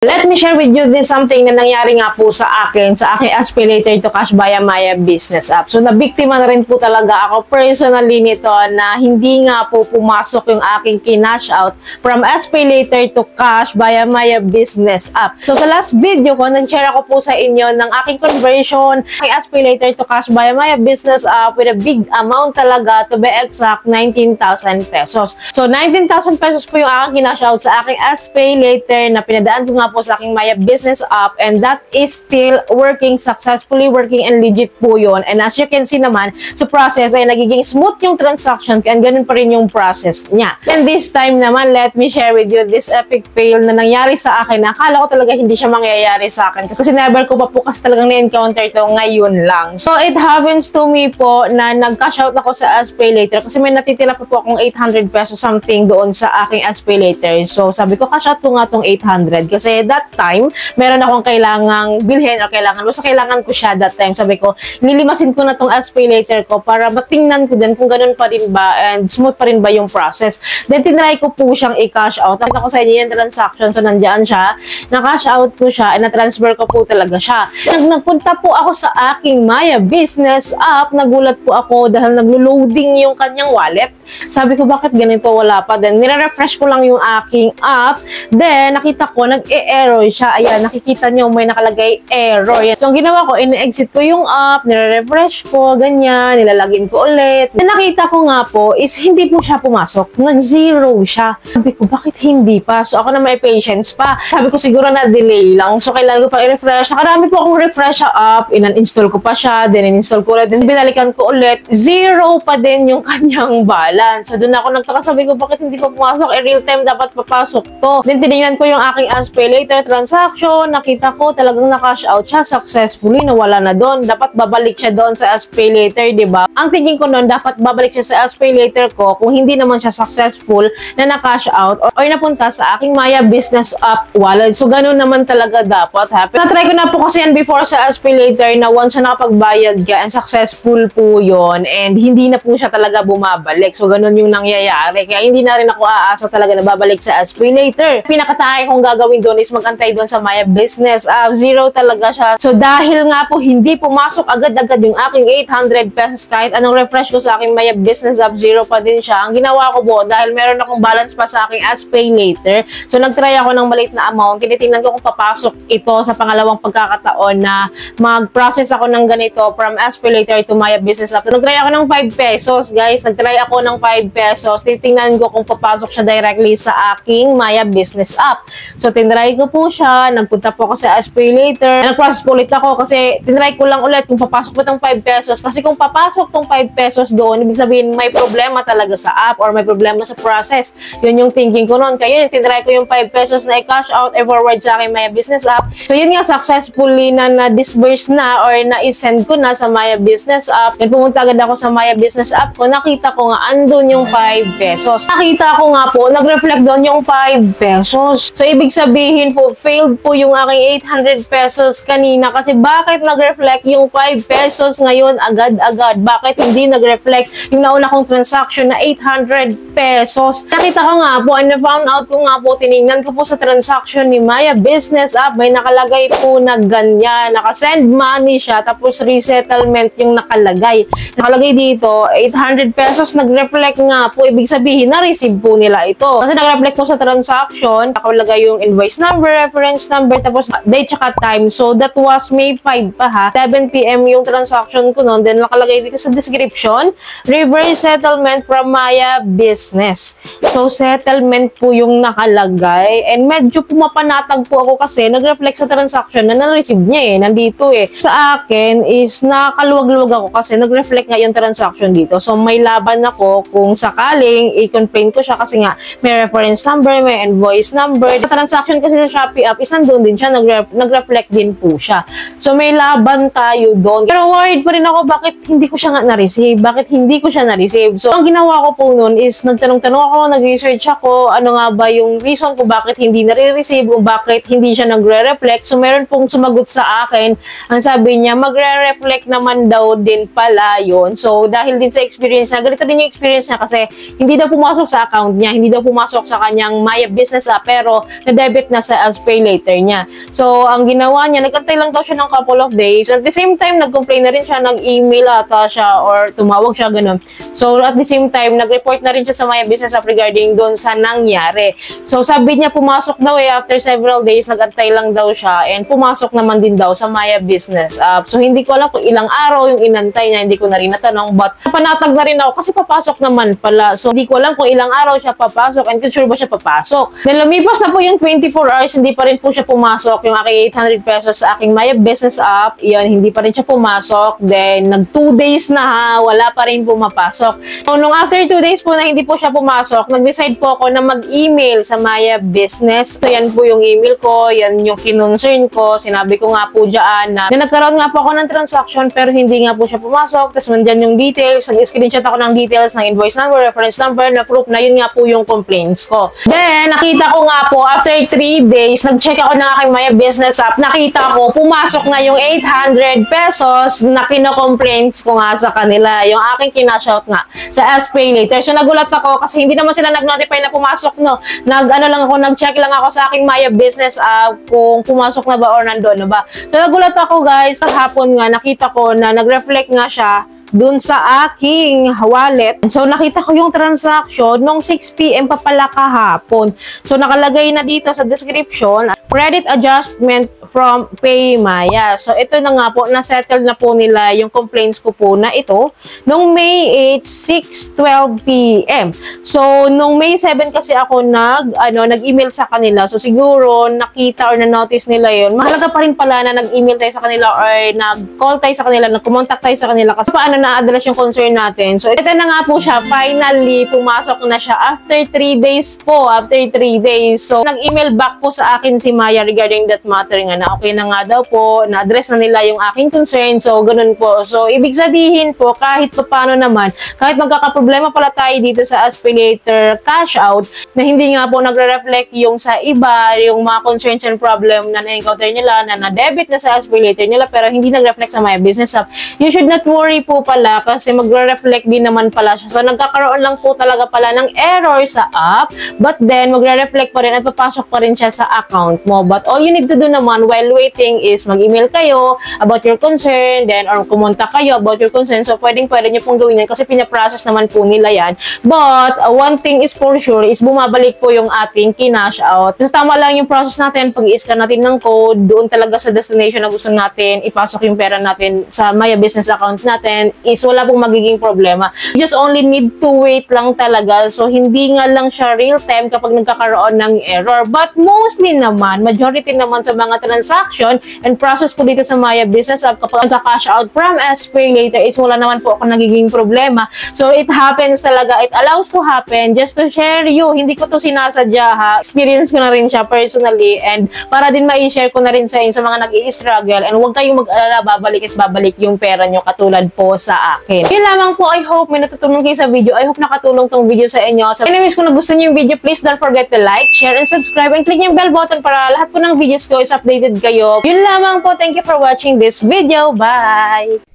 Let me share with you this something na nangyari nga po sa aking SPayLater to Cash via Maya Business App. So, nabiktima na rin po talaga ako personally nito na hindi nga po pumasok yung aking kinash out from SPayLater to Cash via Maya Business App. So, sa last video ko, nag-share ako po sa inyo ng aking conversion kay SPayLater to Cash via Maya Business App with a big amount talaga, to be exact, 19,000 pesos. So, 19,000 pesos po yung aking kinash out sa aking SPayLater na pinadaan ko nga po sa aking Maya Business App, and that is still working, successfully working and legit po yun. And as you can see naman, sa process ay nagiging smooth yung transaction and ganun pa rin yung process niya. And this time naman, let me share with you this epic fail na nangyari sa akin. Akala ko talaga hindi siya mangyayari sa akin kasi never ko pa po kasi talagang na-encounter to ngayon lang. So it happens to me po na nag-cash out ako sa SPayLater kasi may natitira po akong 800 pesos something doon sa aking SPayLater. So sabi ko, cash out ko nga tong 800 kasi that time, meron akong kailangang bilhin o kailangan ko siya that time. Sabi ko, nilimasin ko na tong SPayLater ko para matingnan ko din kung ganun pa rin ba and smooth pa rin ba yung process. Then, tinry ko po siyang i-cash out. Nakita ko sa inyo yung transaction. So, nandiyan siya. Na-cash out ko siya and na-transfer ko po talaga siya. Nagpunta po ako sa aking Maya Business App. Nagulat po ako dahil naglo-loading yung kanyang wallet. Sabi ko, bakit ganito? Wala pa. Then, nire-refresh ko lang yung aking app. Then, nakita ko, nag-error siya. Ayan, nakikita nyo, may nakalagay error. Yan. So, ang ginawa ko, in-exit ko yung app, nire-refresh ko, ganyan, nilalagin ko ulit. Then, nakita ko nga po, is hindi po siya pumasok. Nag-zero siya. Sabi ko, bakit hindi pa? So, ako na may patience pa. Sabi ko, siguro na delay lang. So, kailangan ko pa i-refresh. Nakarami po akong refresh sa app. In-install ko pa siya. Then, in-install ko ulit. Then, binalikan ko ulit. Zero pa din yung kanyang balance. So, doon ako nagtaka. Sabi ko, bakit hindi pa pumasok? Real time dapat papasok to. Then, tinignan ko yung aking SPayLater transaction. Nakita ko talagang na-cash out siya successfully. Nawala na doon. Dapat babalik siya doon sa SPayLater, diba? Ang thinking ko noon, dapat babalik siya sa SPayLater ko kung hindi naman siya successful na na-cash out or napunta sa aking Maya Business App wallet. So, ganun naman talaga dapat happen. Na-try ko na po kasi yan before sa SPayLater na once na nakapagbayad ka and successful po yon and hindi na po siya talaga bumabalik. So, ganun yung nangyayari. Kaya hindi na rin ako aasa talaga na babalik sa SPayLater. Pinakatahay kong gagawin doon is magantay doon sa Maya Business App. Zero talaga siya. So, dahil nga po hindi pumasok agad-agad yung aking 800 pesos kahit anong refresh ko sa aking Maya Business App, zero pa din siya. Ang ginawa ko po, dahil meron akong balance pa sa aking SPayLater, so nagtry ako ng maliit na amount. Tinitingnan ko kung papasok ito sa pangalawang pagkakataon na mag-process ako ng ganito from SPayLater to Maya Business App. So, nagtry ako ng 5 pesos, guys. Nagtry ako ng 5 pesos. Titingnan ko kung papasok siya directly sa aking Maya Business App. So, tinry ko po siya. Nagpunta po ako sa SPayLater. Nag-process po ulit ako kasi tinry ko lang ulit kung papasok po itong 5 pesos. Kasi kung papasok itong 5 pesos doon, ibig sabihin may problema talaga sa app or may problema sa process. Yun yung thinking ko noon. Kaya yun, tinry ko yung 5 pesos na i-cash out, i-forward sa akin Maya Business App. So, yun nga, successfully na-disburse na or na-send ko na sa Maya Business App. Then, pumunta agad ako sa Maya Business App ko. Nakita ko nga, andun yung 5 pesos. Nakita ko nga po, nag-reflect doon yung 5 pesos. So, ibig sabihin po, failed po yung aking 800 pesos kanina kasi bakit nag-reflect yung 5 pesos ngayon agad-agad? Bakit hindi nag-reflect yung nauna kong transaction na 800 pesos? Nakita ko nga po and na-found out ko nga po, tinignan ko po sa transaction ni Maya Business App, may nakalagay po na ganyan, naka-send money siya, tapos resettlement yung nakalagay. Nakalagay dito, 800 pesos, nag-reflect nga po, ibig sabihin, na-receive po nila ito. Kasi nag-reflect po sa transaction, nakalagay yung invoice number, reference number, tapos date tsaka time. So, that was May 5 pa ha. 7 PM yung transaction ko noon. Then, nakalagay dito sa description, reverse settlement from Maya Business. So, settlement po yung nakalagay. And medyo pumapanatag po ako kasi nag-reflect sa transaction na na-receive niya eh. Nandito eh. Sa akin is nakaluwag-luwag ako kasi nag-reflect nga yung transaction dito. So, may laban ako kung sakaling i-complain ko siya kasi nga may reference number, may invoice number. Sa transaction kasi sa Shopee app is nandun din siya, nag-reflect din po siya. So, may laban tayo doon. Pero worried pa rin ako, bakit hindi ko siya nga na-receive? Bakit hindi ko siya na-receive? So, ang ginawa ko po noon is nagtanong-tanong ako, nag-research ako, ano nga ba yung reason kung bakit hindi nare-receive, kung bakit hindi siya nagre-reflect. So, meron pong sumagot sa akin. Ang sabi niya, magre-reflect naman daw din pala yun. So, dahil din sa experience niya, ganito din yung experience niya kasi hindi daw pumasok sa account niya, hindi daw pumasok sa kanyang Maya Business App, pero na-debit na sa SPayLater niya. So, ang ginawa niya, nagantay lang daw siya ng couple of days. At the same time, nag-complain na rin siya, nag-email ata siya or tumawag siya, ganun. So, at the same time, nag-report na rin siya sa Maya Business App regarding doon sa nangyari. So, sabi niya, pumasok daw after several days, nag-antay lang daw siya and pumasok naman din daw sa Maya Business App. So, hindi ko alam kung ilang araw yung inantay niya, hindi ko na rin natanong, but panatag na rin ako kasi papasok naman pala. So, hindi ko alam kung ilang araw siya papasok and kung sure ba siya papasok. Then, lumipas na po yung 24 hours, hindi pa rin po siya pumasok. Yung aking 800 pesos sa aking Maya Business App, yan, hindi pa rin siya pumasok. Then, nag 2 days na ha, wala pa rin pumapasok. So, nung after 2 days po na hindi po siya pumasok, nag-decide po ako na mag-email sa Maya Business. So, yan po yung email ko, yan yung kinonsern ko. Sinabi ko nga po dyan na nagkaroon nga po ako ng transaction pero hindi nga po siya pumasok. Tapos, mandyan yung details. Nag-screenshot ako ng details ng invoice number, reference number, na proof na yun nga po yung complaints ko. Then, nakita ko nga po, after 3 days, nag-check ako ng aking Maya Business App, nakita ko, pumasok na yung 800 pesos na kino-complaints ko nga sa kanila. Yung aking kinashout nga sa SPayLater. So, nagulat ako kasi hindi naman sila nag-notify na pumasok, no. Nag-check lang ako sa aking Maya Business App kung pumasok na ba or nandoon na ba. So, nagulat ako guys, kahapon nga, nakita ko na nag-reflect nga siya dun sa aking wallet. So, nakita ko yung transaction nung 6 PM pa pala kahapon. So, nakalagay na dito sa description, credit adjustment from PayMaya. So, ito na nga po, na-settle na po nila yung complaints ko po na ito nung May 8, 6:12 PM. So, nung May 7 kasi ako nag-email sa kanila. So, siguro nakita or na-notice nila yun. Mahalaga pa rin pala na nag-email tayo sa kanila or nag-call tayo sa kanila, nag-contact tayo sa kanila kasi paano na-address yung concern natin. So, ito na nga po siya. Finally, pumasok na siya after 3 days po. After 3 days. So, nag-email back po sa akin si Maya regarding that matter nga na okay na nga daw po, na-address na nila yung aking concern. So, ganun po. So, ibig sabihin po, kahit pa paano naman, kahit magkakaproblema pala tayo dito sa SPayLater cash out, na hindi nga po nagre-reflect yung sa iba, yung mga concerns and problem na na-encounter nila, na na-debit na sa SPayLater nila, pero hindi nag-reflect sa Maya Business App. You should not worry po pala kasi magre-reflect din naman pala siya. So, nagkakaroon lang po talaga pala ng error sa app, but then, magre-reflect pa rin at papasok pa rin siya sa account mo. But all you need to do naman while waiting is mag-email kayo about your concern, then or kumontak kayo about your concern. So, pwede nyo pong gawin yan kasi pinaprocess naman po nila yan. But, one thing is for sure is bumabalik po yung ating kinash out. Kasi tama lang yung process natin, pag-i-scan natin ng code, doon talaga sa destination na gusto natin, ipasok yung pera natin sa Maya Business account natin, is wala pong magiging problema. You just only need to wait lang talaga. So, hindi nga lang siya real time kapag nagkakaroon ng error. But, mostly naman, majority naman sa mga transaction and process ko dito sa Maya Business App kapag nagka-cash out from SPayLater is wala naman po ako nagiging problema. So, it happens talaga. It allows to happen just to share you. Hindi ko to sinasadya ha. Experience ko na rin siya personally and para din ma-share ko na rin sa inyo sa mga nag-i-struggle and huwag kayong mag-alala, babalik at babalik yung pera nyo katulad po sa akin. Yun lamang po. I hope may natutunan kayo sa video. I hope nakatulong tong video sa inyo. So, anyways, kung nagustuhan nyo yung video, please don't forget to like, share, and subscribe and click yung bell button para lahat po ng videos ko is updated kayo. Yun lamang po. Thank you for watching this video. Bye!